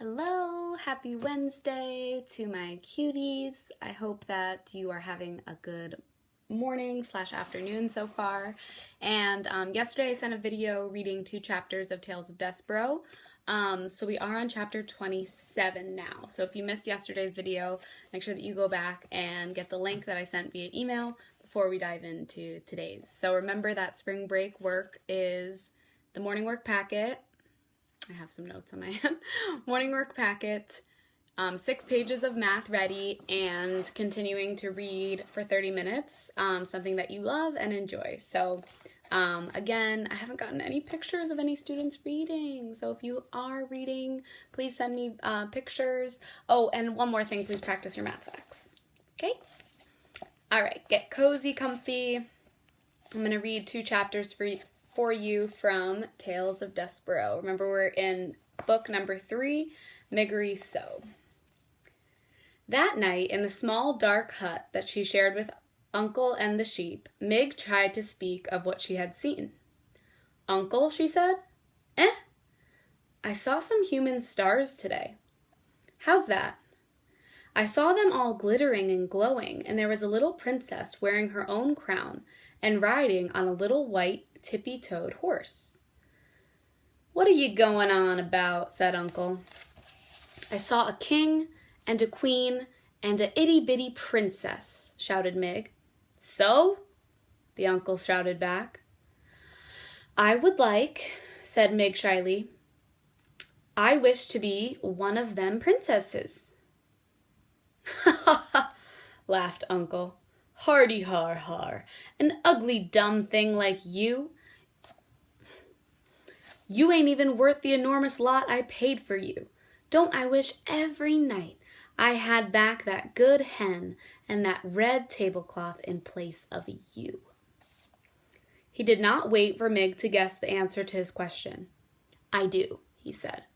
Hello, happy Wednesday to my cuties. I hope that you are having a good morning/afternoon so far. And yesterday I sent a video reading 2 chapters of Tales of Despereaux. So we are on chapter 27 now. So if you missed yesterday's video, make sure that you go back and get the link that I sent via email before we dive into today's. So remember that spring break work is the morning work packet. I have some notes on my hand. Morning work packet, 6 pages of math ready, and continuing to read for 30 minutes, something that you love and enjoy. So again, I haven't gotten any pictures of any students reading. So if you are reading, please send me pictures. Oh, and one more thing, please practice your math facts. Okay? All right, get cozy, comfy. I'm going to read 2 chapters for you from Tales of Despereaux. Remember, we're in book number 3, Despereaux. That night, in the small dark hut that she shared with Uncle and the sheep, Mig tried to speak of what she had seen. "Uncle," she said. I saw some human stars today." "How's that?" "I saw them all glittering and glowing, and there was a little princess wearing her own crown and riding on a little white tippy-toed horse." "What are you going on about?" said Uncle. "I saw a king and a queen and a itty-bitty princess," shouted Mig. "So?" the uncle shouted back. "I would like," said Mig shyly, "I wish to be one of them princesses." "Ha ha ha," laughed Uncle. "Hardy har har, an ugly dumb thing like you. You ain't even worth the enormous lot I paid for you. Don't I wish every night I had back that good hen and that red tablecloth in place of you." He did not wait for Mig to guess the answer to his question. "I do," he said.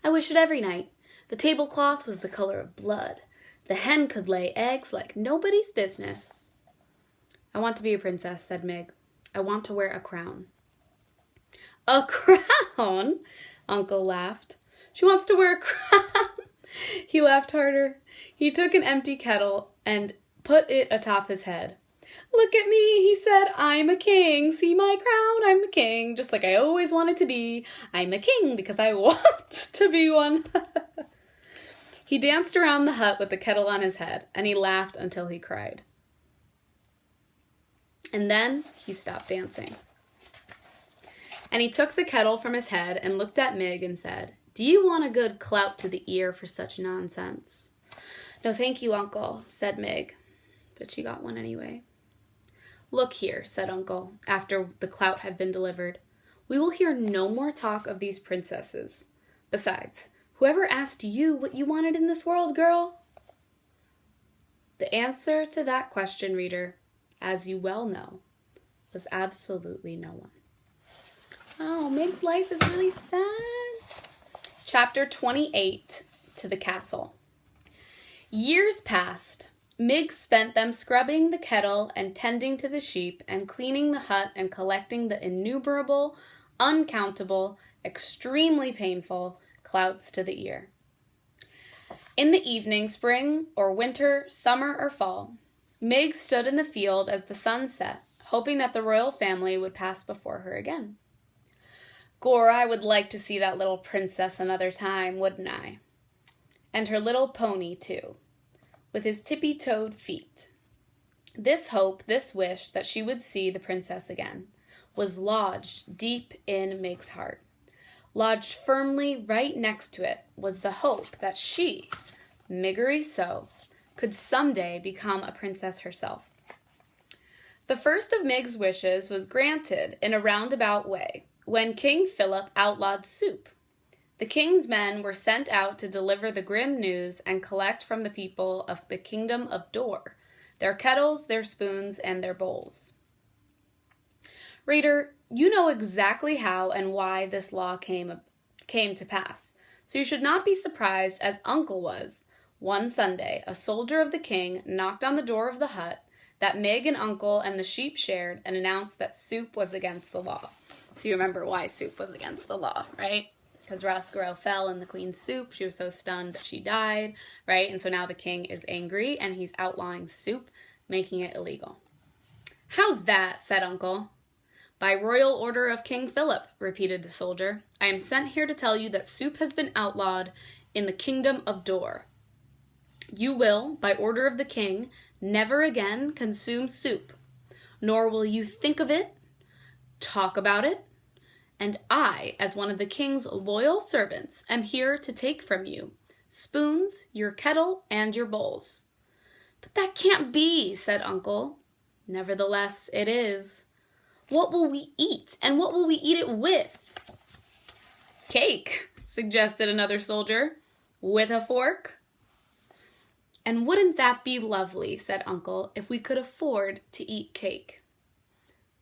"I wish it every night. The tablecloth was the color of blood. The hen could lay eggs like nobody's business." "I want to be a princess," said Mig. "I want to wear a crown." "A crown?" Uncle laughed. "She wants to wear a crown?" He laughed harder. He took an empty kettle and put it atop his head. "Look at me," he said. "I'm a king. See my crown? I'm a king, just like I always wanted to be. I'm a king because I want to be one." He danced around the hut with the kettle on his head, and he laughed until he cried. And then he stopped dancing. And he took the kettle from his head and looked at Mig and said, "Do you want a good clout to the ear for such nonsense?" "No, thank you, Uncle," said Mig, but she got one anyway. "Look here," said Uncle, after the clout had been delivered. "We will hear no more talk of these princesses. Besides, whoever asked you what you wanted in this world, girl?" The answer to that question, reader, as you well know, was absolutely no one. Oh, Mig's life is really sad. Chapter 28, To the Castle. Years passed. Mig spent them scrubbing the kettle and tending to the sheep and cleaning the hut and collecting the innumerable, uncountable, extremely painful clouts to the ear. In the evening, spring or winter, summer or fall, Mig stood in the field as the sun set, hoping that the royal family would pass before her again. "Gore, I would like to see that little princess another time, wouldn't I? And her little pony, too, with his tippy-toed feet." This hope, this wish that she would see the princess again, was lodged deep in Mig's heart. Lodged firmly right next to it was the hope that she, Despereaux, could someday become a princess herself. The first of Mig's wishes was granted in a roundabout way when King Philip outlawed soup. The king's men were sent out to deliver the grim news and collect from the people of the kingdom of Dor their kettles, their spoons, and their bowls. Reader, you know exactly how and why this law came to pass, so you should not be surprised, as Uncle was. One Sunday, a soldier of the king knocked on the door of the hut that Mig and Uncle and the sheep shared and announced that soup was against the law. So you remember why soup was against the law, right? because Roscoe fell in the queen's soup. She was so stunned that she died, right? And so now the king is angry and he's outlawing soup, making it illegal. How's that? Said Uncle. By royal order of King Philip, repeated the soldier. I am sent here to tell you that soup has been outlawed in the kingdom of Dor. You will, by order of the king, never again consume soup, nor will you think of it, talk about it, and I, as one of the king's loyal servants, am here to take from you spoons, your kettle, and your bowls. But that can't be, said Uncle. Nevertheless, it is. What will we eat, and what will we eat it with? Cake, suggested another soldier, with a fork. And wouldn't that be lovely, said Uncle, if we could afford to eat cake?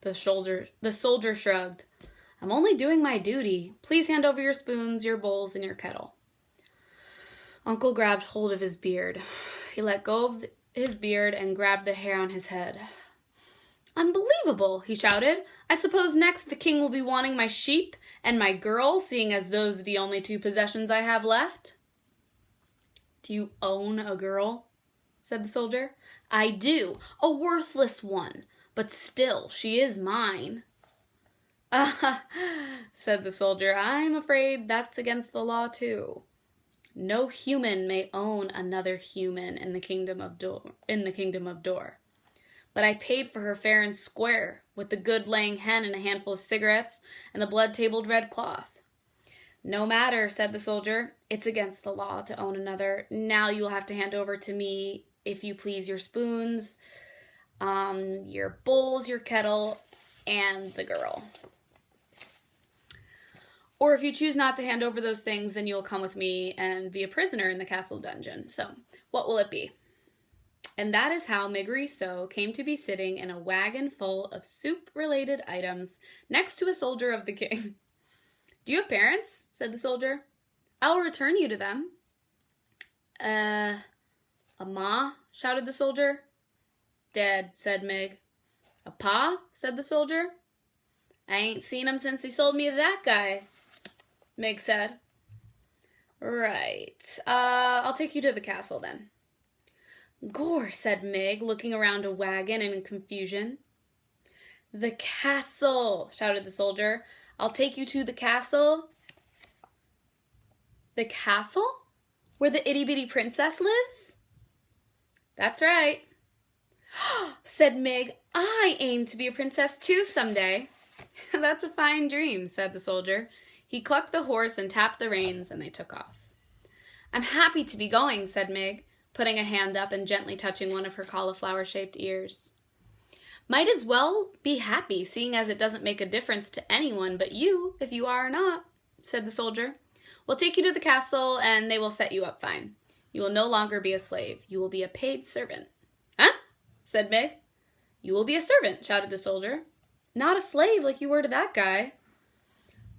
The soldier shrugged. I'm only doing my duty. Please hand over your spoons, your bowls, and your kettle. Uncle grabbed hold of his beard. He let go of his beard and grabbed the hair on his head. Unbelievable, he shouted. I suppose next the king will be wanting my sheep and my girl, seeing as those are the only two possessions I have left. Do you own a girl? Said the soldier. I do, a worthless one, but still she is mine. Ah, said the soldier, I'm afraid that's against the law too. No human may own another human in the kingdom of Dor. But I paid for her fair and square, with the good laying hen and a handful of cigarettes and the blood-tabled red cloth. No matter, said the soldier. It's against the law to own another. Now you will have to hand over to me, if you please, your spoons, your bowls, your kettle, and the girl. Or if you choose not to hand over those things, then you'll come with me and be a prisoner in the castle dungeon. So, what will it be? And that is how Miggery came to be sitting in a wagon full of soup-related items next to a soldier of the king. Do you have parents? Said the soldier. I'll return you to them. A ma? Shouted the soldier. Dead, said Mig. A pa? Said the soldier. I ain't seen him since he sold me to that guy, Mig said. Right. I'll take you to the castle then. Gore, said Mig, looking around a wagon in confusion. The castle, shouted the soldier. I'll take you to the castle. The castle? Where the itty-bitty princess lives? That's right, said Mig. I aim to be a princess too someday. That's a fine dream, said the soldier. He clucked the horse and tapped the reins, and they took off. I'm happy to be going, said Mig, putting a hand up and gently touching one of her cauliflower-shaped ears. Might as well be happy, seeing as it doesn't make a difference to anyone but you, if you are or not, said the soldier. We'll take you to the castle, and they will set you up fine. You will no longer be a slave. You will be a paid servant. Huh? Said Mig. You will be a servant, shouted the soldier. Not a slave like you were to that guy.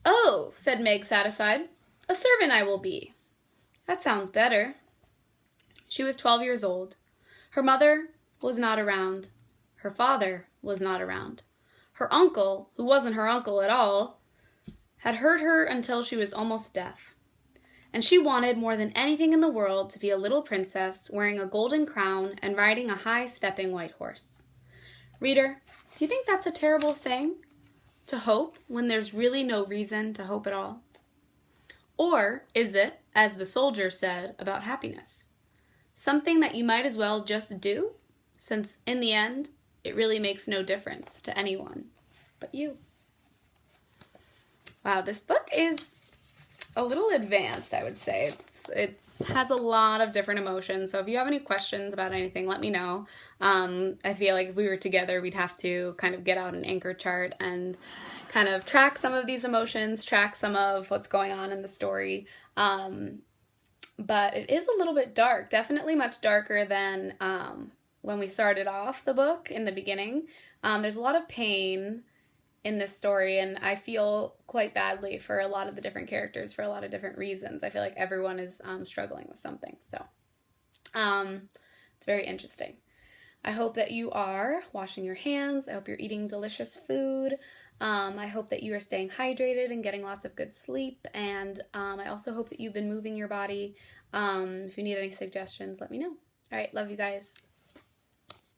Oh, said Meg, satisfied. A servant I will be. That sounds better. She was 12 years old. Her mother was not around. Her father was not around. Her uncle, who wasn't her uncle at all, had hurt her until she was almost deaf. And she wanted more than anything in the world to be a little princess wearing a golden crown and riding a high-stepping white horse. Reader, do you think that's a terrible thing? To hope when there's really no reason to hope at all? Or is it, as the soldier said about happiness, something that you might as well just do, since in the end, it really makes no difference to anyone but you? Wow, this book is a little advanced, I would say. It has a lot of different emotions, so if you have any questions about anything, let me know. I feel like if we were together, we'd have to kind of get out an anchor chart and kind of track some of these emotions, track some of what's going on in the story. But it is a little bit dark, definitely much darker than when we started off the book in the beginning. There's a lot of pain in this story, and I feel quite badly for a lot of the different characters for a lot of different reasons. I feel like everyone is struggling with something, so it's very interesting. I hope that you are washing your hands. I hope you're eating delicious food. I hope that you are staying hydrated and getting lots of good sleep, and I also hope that you've been moving your body. If you need any suggestions, let me know. All right, love you guys.